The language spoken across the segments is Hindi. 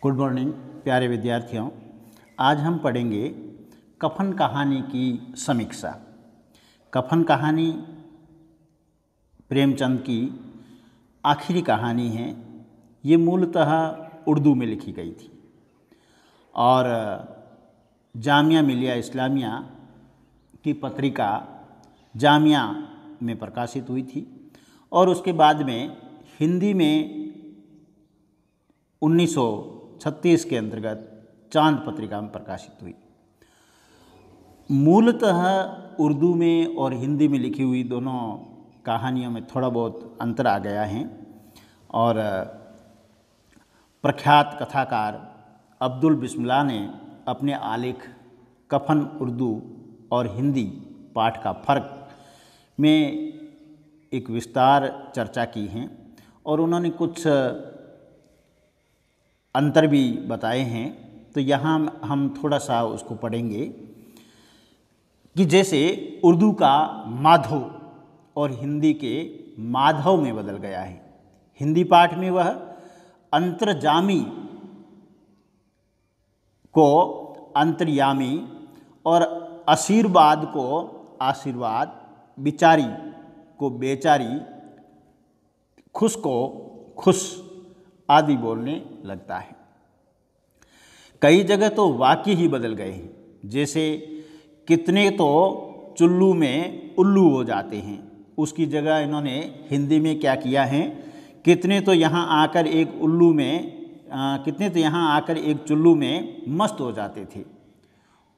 गुड मॉर्निंग प्यारे विद्यार्थियों। आज हम पढ़ेंगे कफन कहानी की समीक्षा। कफन कहानी प्रेमचंद की आखिरी कहानी है। ये मूलतः उर्दू में लिखी गई थी और जामिया मिलिया इस्लामिया की पत्रिका जामिया में प्रकाशित हुई थी और उसके बाद में हिंदी में 1936 के अंतर्गत चांद पत्रिका में प्रकाशित हुई। मूलतः उर्दू में और हिंदी में लिखी हुई दोनों कहानियों में थोड़ा बहुत अंतर आ गया है और प्रख्यात कथाकार अब्दुल बिस्मिल्लाह ने अपने आलेख कफन उर्दू और हिंदी पाठ का फर्क में एक विस्तार चर्चा की है और उन्होंने कुछ अंतर भी बताए हैं। तो यहाँ हम थोड़ा सा उसको पढ़ेंगे कि जैसे उर्दू का माधव और हिंदी के माधव में बदल गया है। हिंदी पाठ में वह अंतर्जामी को अंतर्यामी और आशीर्वाद को आशीर्वाद, बिचारी को बेचारी, खुश को खुश आदि बोलने लगता है। कई जगह तो वाक्य ही बदल गए हैं, जैसे कितने तो चुल्लू में उल्लू हो जाते हैं, उसकी जगह इन्होंने हिंदी में क्या किया है, कितने तो यहाँ आकर एक उल्लू में कितने तो यहाँ आकर एक चुल्लू में मस्त हो जाते थे।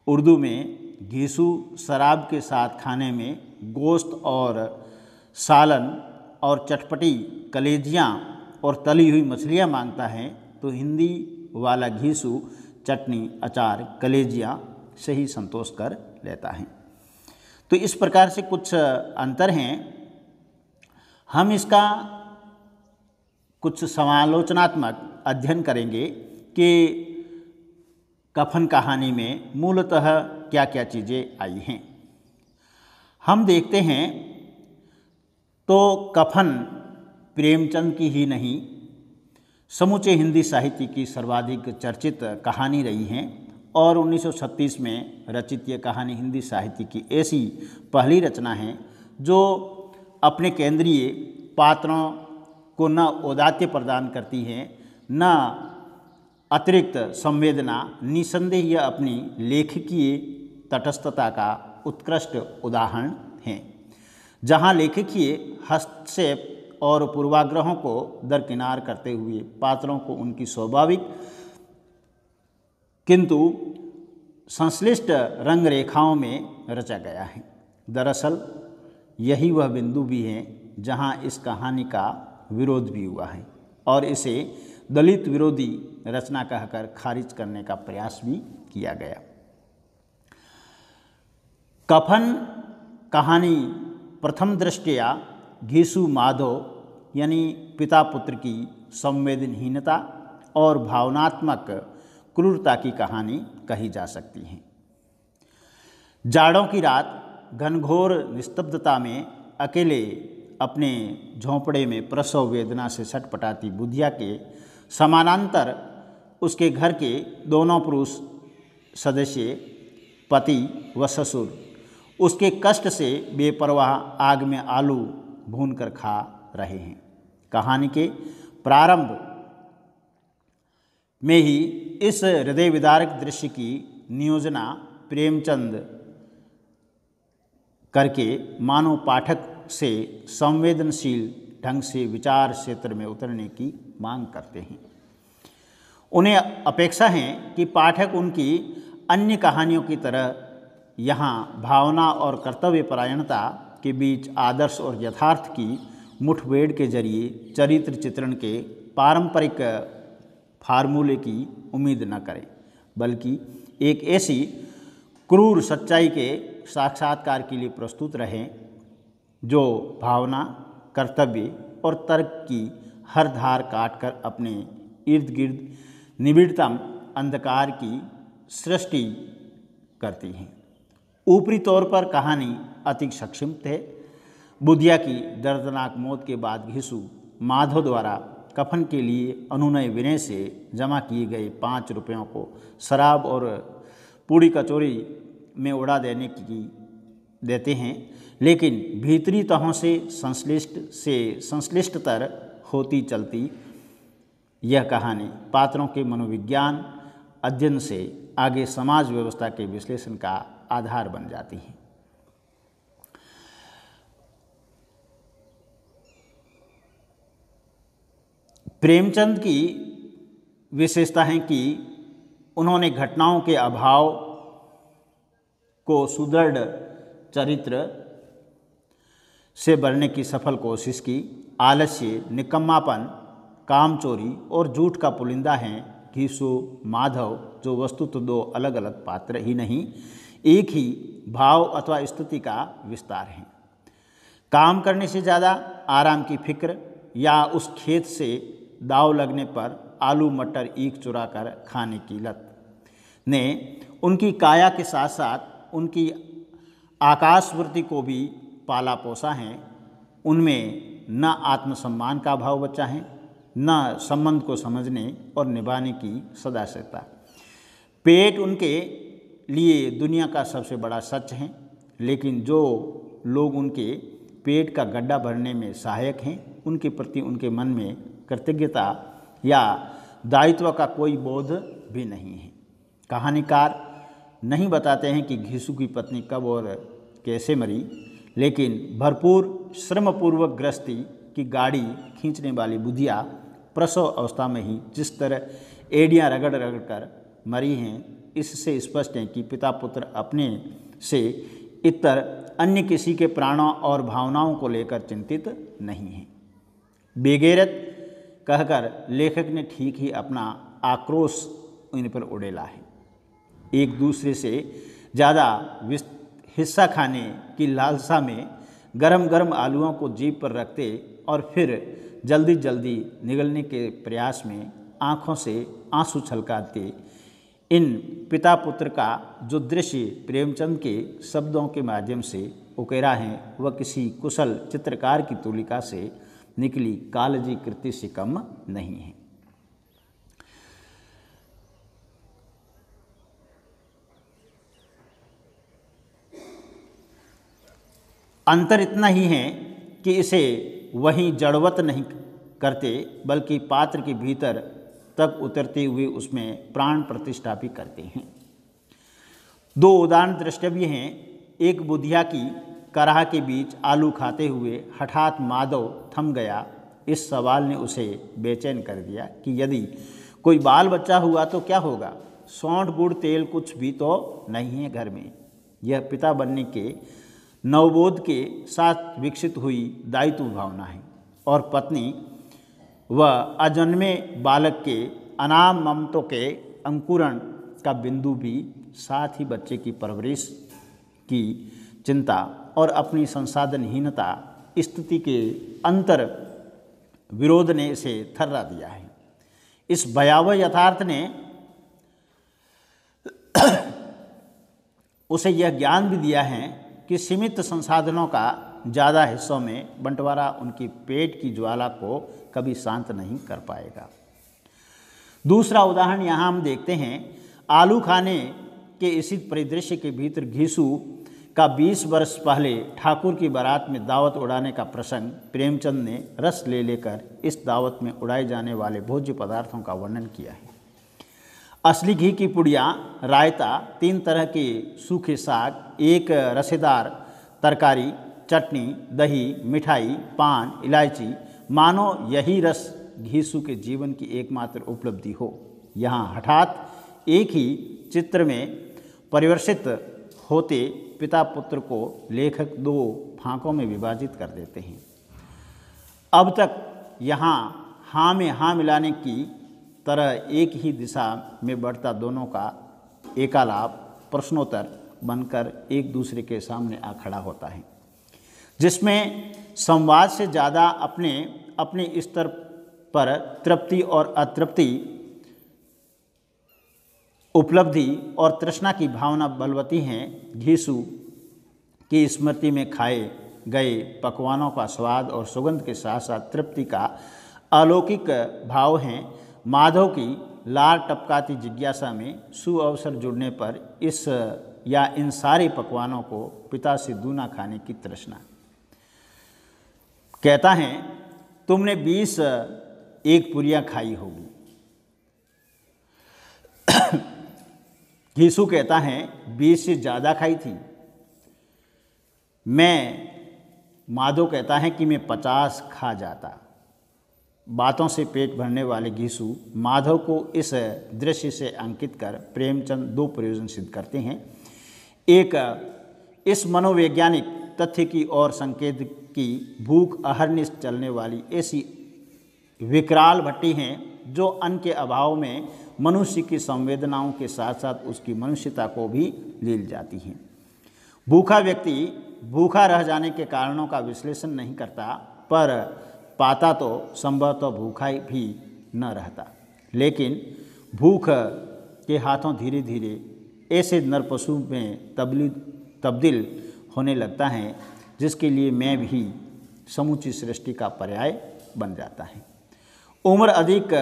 उर्दू में घीसू शराब के साथ खाने में गोश्त और सालन और चटपटी कलेजियाँ और तली हुई मछलियाँ मांगता है, तो हिंदी वाला घीसू चटनी, अचार, कलेजियाँ से ही संतोष कर लेता है। तो इस प्रकार से कुछ अंतर हैं। हम इसका कुछ समालोचनात्मक अध्ययन करेंगे कि कफन कहानी में मूलतः क्या क्या चीज़ें आई हैं। हम देखते हैं तो कफन प्रेमचंद की ही नहीं, समूचे हिंदी साहित्य की सर्वाधिक चर्चित कहानी रही हैं और 1936 में रचित ये कहानी हिंदी साहित्य की ऐसी पहली रचना है जो अपने केंद्रीय पात्रों को न औदात्य प्रदान करती है न अतिरिक्त संवेदना। निसंदेह यह अपनी लेखकीय तटस्थता का उत्कृष्ट उदाहरण है, जहाँ लेखकीय हस्तक्षेप और पूर्वाग्रहों को दरकिनार करते हुए पात्रों को उनकी स्वाभाविक किंतु संश्लिष्ट रंग रेखाओं में रचा गया है। दरअसल यही वह बिंदु भी है जहां इस कहानी का विरोध भी हुआ है और इसे दलित विरोधी रचना कहकर खारिज करने का प्रयास भी किया गया। कफन कहानी प्रथम दृष्टया घीसू माधव यानी पिता पुत्र की संवेदनहीनता और भावनात्मक क्रूरता की कहानी कही जा सकती है। जाड़ों की रात घनघोर निस्तब्धता में अकेले अपने झोंपड़े में प्रसव वेदना से छटपटाती बुधिया के समानांतर उसके घर के दोनों पुरुष सदस्य पति व ससुर उसके कष्ट से बेपरवाह आग में आलू भूनकर खा रहे हैं। कहानी के प्रारंभ में ही इस हृदय विदारक दृश्य की नियोजना प्रेमचंद करके मानव पाठक से संवेदनशील ढंग से विचार क्षेत्र में उतरने की मांग करते हैं। उन्हें अपेक्षा है कि पाठक उनकी अन्य कहानियों की तरह यहाँ भावना और कर्तव्य परायणता के बीच आदर्श और यथार्थ की मुठभेड़ के जरिए चरित्र चित्रण के पारंपरिक फार्मूले की उम्मीद न करें, बल्कि एक ऐसी क्रूर सच्चाई के साक्षात्कार के लिए प्रस्तुत रहें जो भावना, कर्तव्य और तर्क की हर धार काटकर अपने इर्द गिर्द निबिड़तम अंधकार की सृष्टि करती हैं। ऊपरी तौर पर कहानी अति संक्षिप्त है। बुधिया की दर्दनाक मौत के बाद घीसू माधव द्वारा कफन के लिए अनुनय विनय से जमा किए गए 5 रुपयों को शराब और पूड़ी कचौरी में उड़ा देते हैं, लेकिन भीतरी तहों से संश्लिष्टतर होती चलती यह कहानी पात्रों के मनोविज्ञान अध्ययन से आगे समाज व्यवस्था के विश्लेषण का आधार बन जाती है। प्रेमचंद की विशेषता है कि उन्होंने घटनाओं के अभाव को सुदृढ़ चरित्र से भरने की सफल कोशिश की। आलस्य, निकम्मापन, कामचोरी और झूठ का पुलिंदा हैं घीसू, माधव, जो वस्तुतः 2 अलग अलग पात्र ही नहीं, एक ही भाव अथवा स्थिति का विस्तार हैं। काम करने से ज़्यादा आराम की फिक्र या उस खेत से दाव लगने पर आलू मटर ईख चुरा कर खाने की लत ने उनकी काया के साथ साथ उनकी आकाशवृत्ति को भी पाला पोसा है। उनमें न आत्मसम्मान का भाव बचा है, न संबंध को समझने और निभाने की सदाशयता। पेट उनके लिए दुनिया का सबसे बड़ा सच है, लेकिन जो लोग उनके पेट का गड्ढा भरने में सहायक हैं, उनके प्रति उनके मन में कृतज्ञता या दायित्व का कोई बोध भी नहीं है। कहानीकार नहीं बताते हैं कि घीसू की पत्नी कब और कैसे मरी, लेकिन भरपूर श्रमपूर्वक गृहस्थी की गाड़ी खींचने वाली बुधिया प्रसव अवस्था में ही जिस तरह एड़ियाँ रगड़ रगड़ कर मरी हैं, इससे स्पष्ट है कि पिता पुत्र अपने से इतर अन्य किसी के प्राणों और भावनाओं को लेकर चिंतित नहीं है। बेगैरत कहकर लेखक ने ठीक ही अपना आक्रोश इन पर उड़ेला है। एक दूसरे से ज़्यादा हिस्सा खाने की लालसा में गरम गरम आलूओं को जीभ पर रखते और फिर जल्दी जल्दी निगलने के प्रयास में आँखों से आंसू छलकाते इन पिता पुत्र का जो दृश्य प्रेमचंद के शब्दों के माध्यम से उकेरा है, वह किसी कुशल चित्रकार की तुलिका से निकली कालजी कृति से कम नहीं है। अंतर इतना ही है कि इसे वहीं जड़वत नहीं करते, बल्कि पात्र के भीतर तक उतरते हुए उसमें प्राण प्रतिष्ठा भी करते हैं। 2 उदाहरण द्रष्टव्य हैं। एक बुधिया की कराह के बीच आलू खाते हुए हठात माधव थम गया। इस सवाल ने उसे बेचैन कर दिया कि यदि कोई बाल बच्चा हुआ तो क्या होगा। सौंठ गुड़ तेल कुछ भी तो नहीं है घर में। यह पिता बनने के नवबोध के साथ विकसित हुई दायित्व भावना है, और पत्नी व अजन्मे बालक के अनाम ममतों के अंकुरण का बिंदु भी साथ ही बच्चे की परवरिश की चिंता और अपनी संसाधनहीनता स्थिति के अंतर विरोध ने इसे थर्रा दिया है। इस भयावह यथार्थ ने उसे यह ज्ञान भी दिया है कि सीमित संसाधनों का ज़्यादा हिस्सों में बंटवारा उनकी पेट की ज्वाला को कभी शांत नहीं कर पाएगा। दूसरा उदाहरण यहाँ हम देखते हैं। आलू खाने के इसी परिदृश्य के भीतर घीसू का 20 वर्ष पहले ठाकुर की बारात में दावत उड़ाने का प्रसंग प्रेमचंद ने रस ले लेकर इस दावत में उड़ाए जाने वाले भोज्य पदार्थों का वर्णन किया है। असली घी की पुड़िया, रायता, 3 तरह के सूखे साग, एक रसेदार तरकारी, चटनी, दही, मिठाई, पान, इलायची, मानो यही रस घीसू के जीवन की एकमात्र उपलब्धि हो। यहाँ हठात एक ही चित्र में परिवर्तित होते पिता पुत्र को लेखक 2 फांकों में विभाजित कर देते हैं। अब तक यहाँ हाँ में हाँ मिलाने की तरह एक ही दिशा में बढ़ता दोनों का एकालाप प्रश्नोत्तर बनकर एक दूसरे के सामने आ खड़ा होता है, जिसमें संवाद से ज़्यादा अपने अपने स्तर पर तृप्ति और अतृप्ति, उपलब्धि और तृष्णा की भावना बलवती हैं। घीसू की स्मृति में खाए गए पकवानों का स्वाद और सुगंध के साथ साथ तृप्ति का अलौकिक भाव हैं। माधव की लार टपकाती जिज्ञासा में सुअवसर जुड़ने पर इस या इन सारे पकवानों को पिता से दूना खाने की तृष्णा। कहता है तुमने 20 एक पुरियां खाई होगी। घीसू कहता है 20 से ज़्यादा खाई थी। माधव कहता है कि मैं 50 खा जाता। बातों से पेट भरने वाले घीसू माधव को इस दृश्य से अंकित कर प्रेमचंद दो प्रयोजन सिद्ध करते हैं। एक, इस मनोवैज्ञानिक तथ्य की ओर संकेत की भूख अहरनिश चलने वाली ऐसी विकराल भट्टी हैं जो अन्न के अभाव में मनुष्य की संवेदनाओं के साथ साथ उसकी मनुष्यता को भी लील जाती हैं। भूखा व्यक्ति भूखा रह जाने के कारणों का विश्लेषण नहीं करता, पर पाता तो संभवतः भूखा भी न रहता, लेकिन भूख के हाथों धीरे धीरे ऐसे नर पशु में तब्दील होने लगता है जिसके लिए मैं भी समूची सृष्टि का पर्याय बन जाता है। उम्र अधिक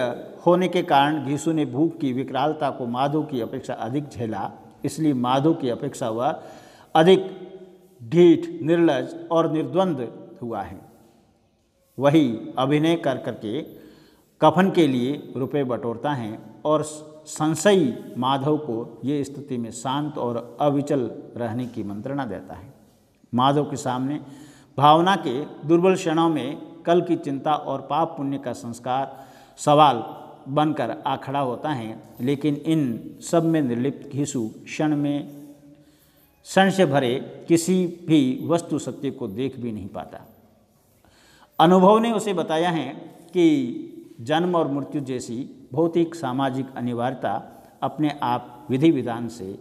होने के कारण घीसू ने भूख की विकरालता को माधव की अपेक्षा अधिक झेला, इसलिए माधव की अपेक्षा वह अधिक ढीठ, निर्लज और निर्द्वंद हुआ है। वही अभिनय कर करके कफन के लिए रुपए बटोरता है और संशयी माधव को ये स्थिति में शांत और अविचल रहने की मंत्रणा देता है। माधव के सामने भावना के दुर्बल क्षणों में कल की चिंता और पाप पुण्य का संस्कार सवाल बनकर आ खड़ा होता है, लेकिन इन सब में निर्लिप्त घीसू क्षण से भरे किसी भी वस्तु सत्य को देख भी नहीं पाता। अनुभव ने उसे बताया है कि जन्म और मृत्यु जैसी भौतिक सामाजिक अनिवार्यता अपने आप विधि विधान से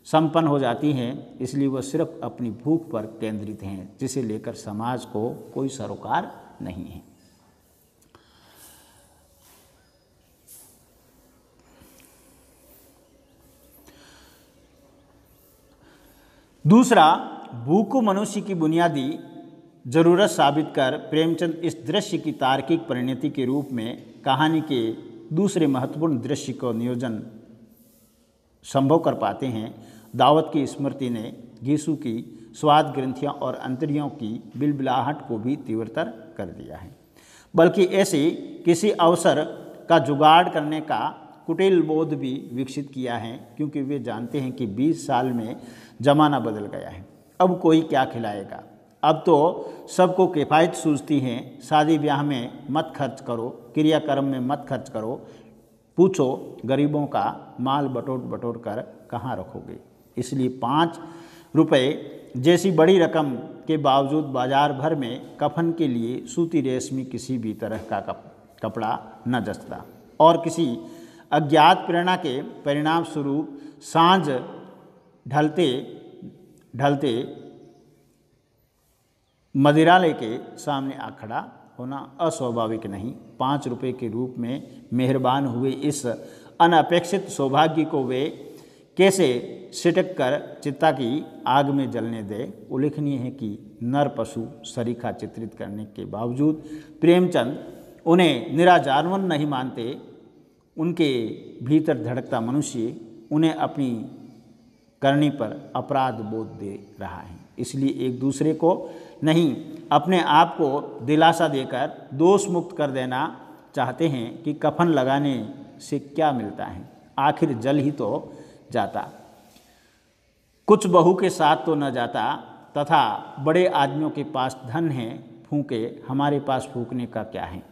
संपन्न हो जाती हैं, इसलिए वह सिर्फ अपनी भूख पर केंद्रित हैं, जिसे लेकर समाज को कोई सरोकार नहीं है। दूसरा, भूख को मनुष्य की बुनियादी जरूरत साबित कर प्रेमचंद इस दृश्य की तार्किक परिणति के रूप में कहानी के दूसरे महत्वपूर्ण दृश्य को नियोजन संभव कर पाते हैं। दावत की स्मृति ने घीसू की स्वाद ग्रंथियों और अंतरियों की बिलबिलाहट को भी तीव्रतर कर दिया है, बल्कि ऐसे किसी अवसर का जुगाड़ करने का कुटिल बोध भी विकसित किया है, क्योंकि वे जानते हैं कि 20 साल में जमाना बदल गया है। अब कोई क्या खिलाएगा? अब तो सबको किफ़ायत सूझती है। शादी ब्याह में मत खर्च करो, क्रियाक्रम में मत खर्च करो, पूछो गरीबों का माल बटोर कर कहाँ रखोगे। इसलिए 5 रुपए जैसी बड़ी रकम के बावजूद बाजार भर में कफन के लिए सूती रेशमी किसी भी तरह का कपड़ा न जचता, और किसी अज्ञात प्रेरणा के परिणाम स्वरूप सांझ ढलते ढलते मदिरालय के सामने आ खड़ा होना अस्वाभाविक नहीं। 5 रुपए के रूप में मेहरबान हुए इस अनपेक्षित सौभाग्य को वे कैसे सिटक कर चिता की आग में जलने दे। उल्लेखनीय है कि नर पशु सरीखा चित्रित करने के बावजूद प्रेमचंद उन्हें निरा जानवर नहीं मानते। उनके भीतर धड़कता मनुष्य उन्हें अपनी करनी पर अपराध बोध दे रहा है। इसलिए एक दूसरे को नहीं, अपने आप को दिलासा देकर दोष मुक्त कर देना चाहते हैं कि कफन लगाने से क्या मिलता है, आखिर जल ही तो जाता, कुछ बहू के साथ तो न जाता, तथा बड़े आदमियों के पास धन है, फूंके, हमारे पास फूंकने का क्या है।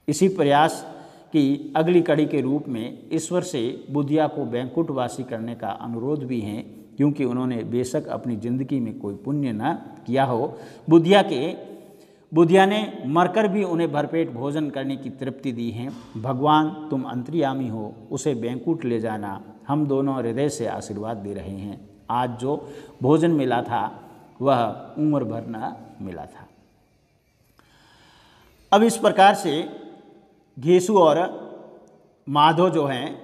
इसी प्रयास की अगली कड़ी के रूप में ईश्वर से बुधिया को बैंकुटवासी करने का अनुरोध भी है, क्योंकि उन्होंने बेशक अपनी जिंदगी में कोई पुण्य न किया हो। बुधिया ने मरकर भी उन्हें भरपेट भोजन करने की तृप्ति दी है। भगवान तुम अंतर्यामी हो, उसे बैंकुट ले जाना, हम दोनों हृदय से आशीर्वाद दे रहे हैं। आज जो भोजन मिला था वह उम्र भर न मिला था। अब इस प्रकार से घीसू और माधव जो हैं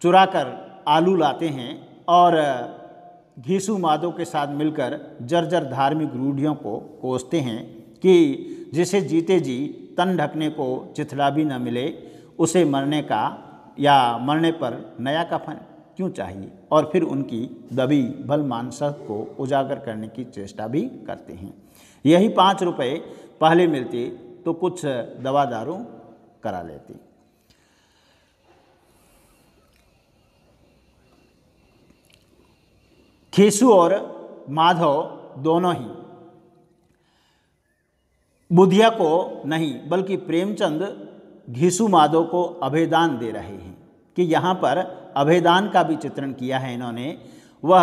चुरा कर आलू लाते हैं और घीसू माधव के साथ मिलकर जर्जर धार्मिक रूढ़ियों को कोसते हैं कि जिसे जीते जी तन ढकने को चिथड़ा भी न मिले, उसे मरने का या मरने पर नया कफन क्यों चाहिए? और फिर उनकी दबी भल मानसिक को उजागर करने की चेष्टा भी करते हैं। यही 5 रुपये पहले मिलते तो कुछ दवा दारू करा लेते। घीसू और माधव दोनों ही बुधिया को नहीं बल्कि प्रेमचंद घीसू माधव को अभेदान दे रहे हैं कि यहाँ पर अभेदान का भी चित्रण किया है इन्होंने। वह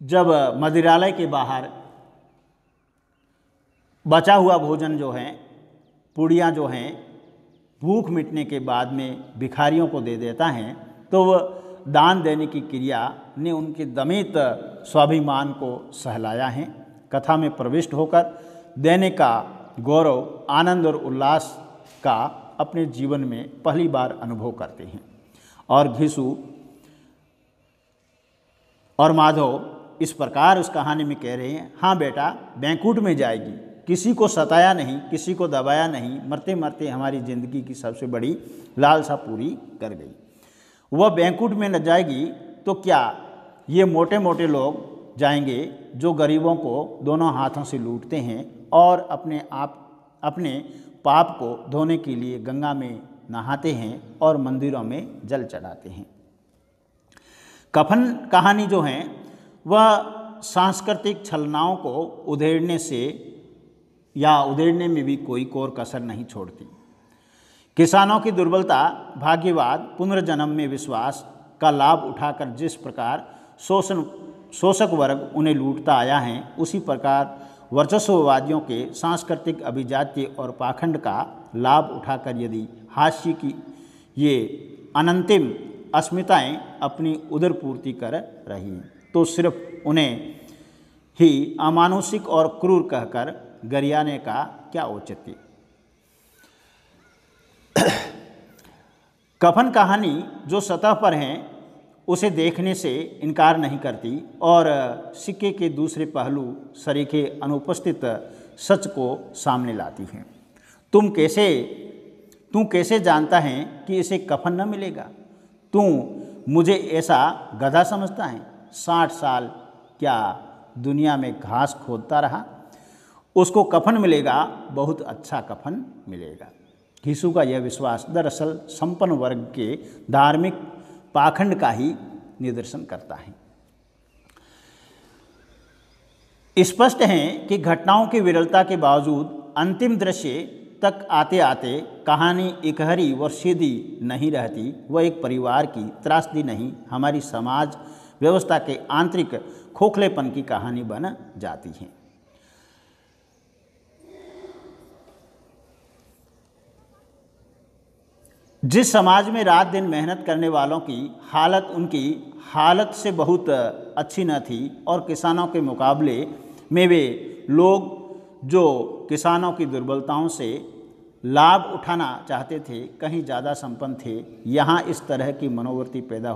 जब मदिरालय के बाहर बचा हुआ भोजन जो है, पूड़ियाँ जो हैं, भूख मिटने के बाद में भिखारियों को दे देता है, तो वह दान देने की क्रिया ने उनके दमित स्वाभिमान को सहलाया है। कथा में प्रविष्ट होकर देने का गौरव, आनंद और उल्लास का अपने जीवन में पहली बार अनुभव करते हैं। और घीसू और माधव इस प्रकार उस कहानी में कह रहे हैं, हाँ बेटा बैंकुट में जाएगी, किसी को सताया नहीं, किसी को दबाया नहीं, मरते मरते हमारी ज़िंदगी की सबसे बड़ी लालसा पूरी कर गई। वह बैंकुट में न जाएगी तो क्या ये मोटे मोटे लोग जाएंगे जो गरीबों को दोनों हाथों से लूटते हैं और अपने पाप को धोने के लिए गंगा में नहाते हैं और मंदिरों में जल चढ़ाते हैं। कफन कहानी जो है वह सांस्कृतिक छलनाओं को उधेड़ने से या उधेड़ने में भी कोई कोर कसर नहीं छोड़ती। किसानों की दुर्बलता, भाग्यवाद, पुनर्जन्म में विश्वास का लाभ उठाकर जिस प्रकार शोषक वर्ग उन्हें लूटता आया है, उसी प्रकार वर्चस्ववादियों के सांस्कृतिक अभिजात्य और पाखंड का लाभ उठाकर यदि हास्य की ये अनंतिम अस्मिताएं अपनी उदर पूर्ति कर रही तो सिर्फ उन्हें ही अमानुषिक और क्रूर कहकर गरियाने का क्या औचित्य। कफन कहानी जो सतह पर हैं उसे देखने से इनकार नहीं करती और सिक्के के दूसरे पहलू सरीखे अनुपस्थित सच को सामने लाती हैं। तू कैसे जानता है कि इसे कफन न मिलेगा? तू मुझे ऐसा गधा समझता है? 60 साल क्या दुनिया में घास खोदता रहा? उसको कफन मिलेगा, बहुत अच्छा कफन मिलेगा। घीसू का यह विश्वास दरअसल संपन्न वर्ग के धार्मिक पाखंड का ही निदर्शन करता है। स्पष्ट है कि घटनाओं की विरलता के बावजूद अंतिम दृश्य तक आते आते कहानी इकहरी व सीधी नहीं रहती। वह एक परिवार की त्रासदी नहीं, हमारी समाज व्यवस्था के आंतरिक खोखलेपन की कहानी बन जाती है। जिस समाज में रात दिन मेहनत करने वालों की हालत उनकी हालत से बहुत अच्छी न थी और किसानों के मुकाबले में वे लोग जो किसानों की दुर्बलताओं से लाभ उठाना चाहते थे कहीं ज़्यादा संपन्न थे, यहाँ इस तरह की मनोवृत्ति पैदा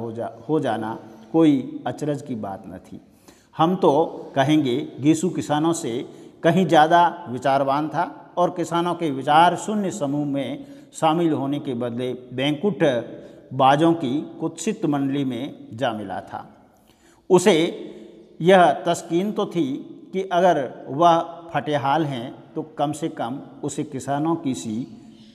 हो जाना कोई अचरज की बात न थी। हम तो कहेंगे घीसू किसानों से कहीं ज़्यादा विचारवान था और किसानों के विचार शून्य समूह में शामिल होने के बदले बैंकुट बाजों की कुत्सित मंडली में जा मिला था। उसे यह तस्कीन तो थी कि अगर वह फटेहाल हैं तो कम से कम उसे किसानों की सी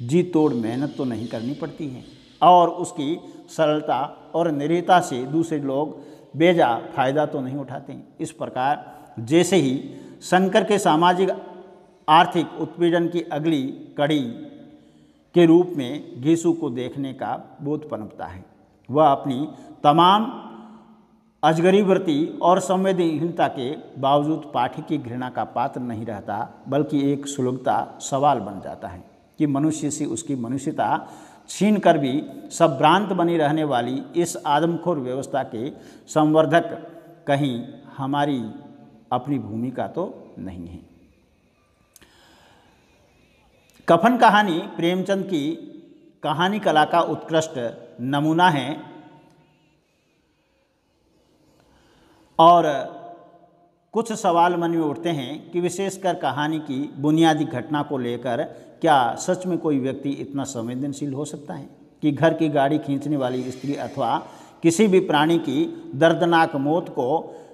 जी तोड़ मेहनत तो नहीं करनी पड़ती है और उसकी सरलता और निरीता से दूसरे लोग बेजा फायदा तो नहीं उठाते हैं। इस प्रकार जैसे ही शंकर के सामाजिक आर्थिक उत्पीड़न की अगली कड़ी के रूप में घीसू को देखने का बोध पनपता है। वह अपनी तमाम अजगरी वृत्ति और संवेदनहीनता के बावजूद पाठी की घृणा का पात्र नहीं रहता, बल्कि एक सुलगता सवाल बन जाता है कि मनुष्य से उसकी मनुष्यता छीन कर भी संभ्रांत बनी रहने वाली इस आदमखोर व्यवस्था के संवर्धक कहीं हमारी अपनी भूमिका तो नहीं है। कफन कहानी प्रेमचंद की कहानी कला का उत्कृष्ट नमूना है और कुछ सवाल मन में उठते हैं कि विशेषकर कहानी की बुनियादी घटना को लेकर क्या सच में कोई व्यक्ति इतना संवेदनशील हो सकता है कि घर की गाड़ी खींचने वाली स्त्री अथवा किसी भी प्राणी की दर्दनाक मौत को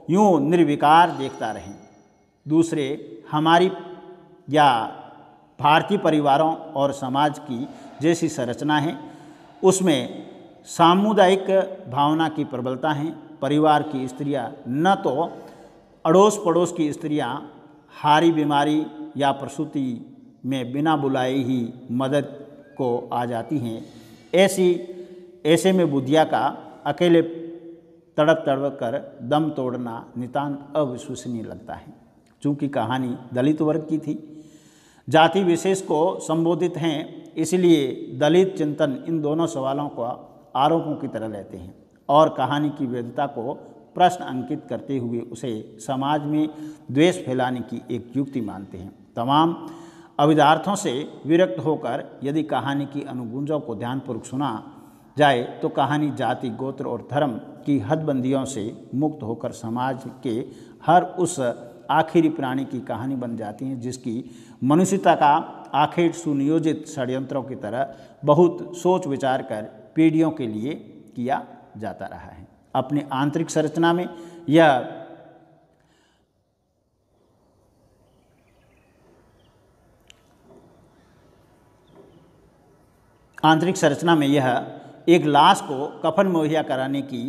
यूं निर्विकार देखता रहे। दूसरे, हमारी या भारतीय परिवारों और समाज की जैसी संरचना है उसमें सामुदायिक भावना की प्रबलता है। परिवार की स्त्रियां न तो अड़ोस पड़ोस की स्त्रियां हारी बीमारी या प्रसूति में बिना बुलाए ही मदद को आ जाती हैं। ऐसे में बुधिया का अकेले तड़प तड़प कर दम तोड़ना नितांत अविश्वसनीय लगता है। चूँकि कहानी दलित वर्ग की थी, जाति विशेष को संबोधित हैं, इसलिए दलित चिंतन इन दोनों सवालों को आरोपों की तरह लेते हैं और कहानी की वैधता को प्रश्न अंकित करते हुए उसे समाज में द्वेष फैलाने की एक युक्ति मानते हैं। तमाम अविधार्थों से विरक्त होकर यदि कहानी की अनुगुंजों को ध्यानपूर्वक सुना जाए तो कहानी जाति, गोत्र और धर्म की हदबंदियों से मुक्त होकर समाज के हर उस आखिरी प्राणी की कहानी बन जाती है जिसकी मनुष्यता का आखिर सुनियोजित षड्यंत्रों की तरह बहुत सोच विचार कर पीढ़ियों के लिए किया जाता रहा है। अपने आंतरिक संरचना में यह एक लाश को कफन मुहैया कराने की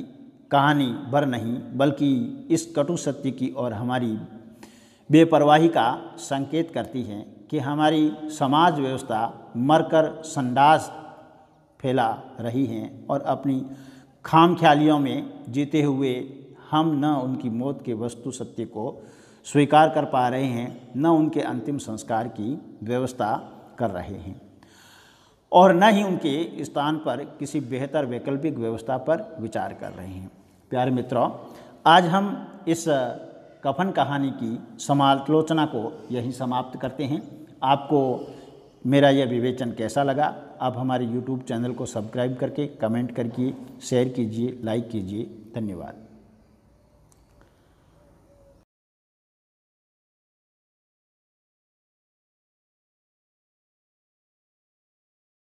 कहानी भर नहीं बल्कि इस कटु सत्य की और हमारी बेपरवाही का संकेत करती है कि हमारी समाज व्यवस्था मरकर संडास फैला रही है और अपनी खामख्यालियों में जीते हुए हम न उनकी मौत के वस्तु सत्य को स्वीकार कर पा रहे हैं, न उनके अंतिम संस्कार की व्यवस्था कर रहे हैं और न ही उनके स्थान पर किसी बेहतर वैकल्पिक व्यवस्था पर विचार कर रहे हैं। प्यारे मित्रों, आज हम इस कफन कहानी की समालोचना को यहीं समाप्त करते हैं। आपको मेरा यह विवेचन कैसा लगा? आप हमारे YouTube चैनल को सब्सक्राइब करके कमेंट करिए, शेयर कीजिए, लाइक कीजिए। धन्यवाद।